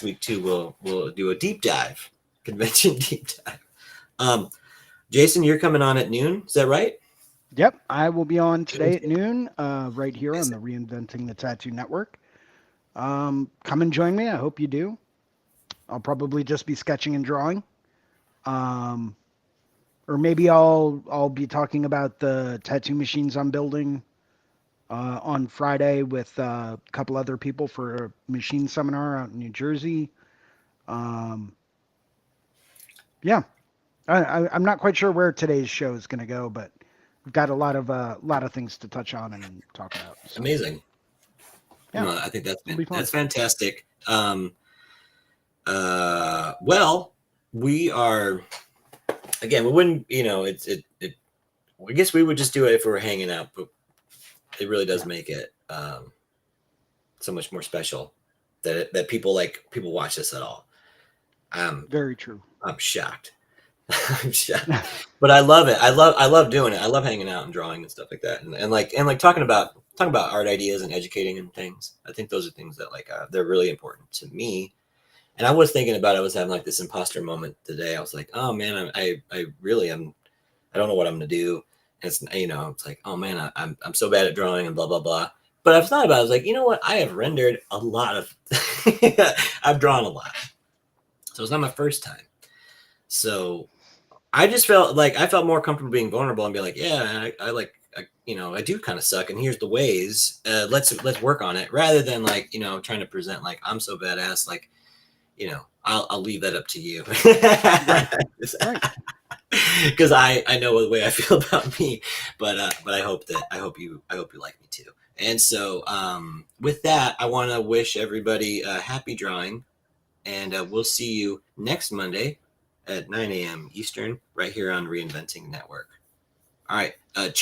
week too we'll do a deep dive convention deep dive. Um, Jason, you're coming on at noon. Is that right? Yep. I will be on today at noon, right here on the Reinventing the Tattoo Network. Come and join me. I hope you do. I'll probably just be sketching and drawing. Um, or maybe I'll be talking about the tattoo machines I'm building on Friday with a couple other people for a machine seminar out in New Jersey. Um, yeah, I'm not quite sure where today's show is going to go, but we've got a lot of things to touch on and talk about. So Amazing. yeah, No, I think it'll be fun. that's fantastic. Well, we are again. We wouldn't, I guess we would just do it if we were hanging out, but it really does Yeah, make it so much more special that people watch this at all. I'm very true. I'm shocked. I'm shocked. But I love it. I love doing it. I love hanging out and drawing and stuff like that, and talking about art ideas and educating and things. I think those are things that they're really important to me. And I was thinking about I was having like this imposter moment today. I was like, oh man, I really am. I don't know what I'm gonna do. And it's like, oh man, I'm so bad at drawing and blah blah blah. But I've thought about it. I was like, you know what? I have rendered a lot of. I've drawn a lot, so it's not my first time. So I just felt more comfortable being vulnerable and be like, yeah, I do kind of suck, and here's the ways. Let's work on it, rather than trying to present like I'm so badass. I'll leave that up to you. Right, right. Because I know the way I feel about me, but I hope you like me too. And so with that, I want to wish everybody a happy drawing, and we'll see you next Monday at 9 a.m. Eastern, right here on Reinventing Network. All right, chat.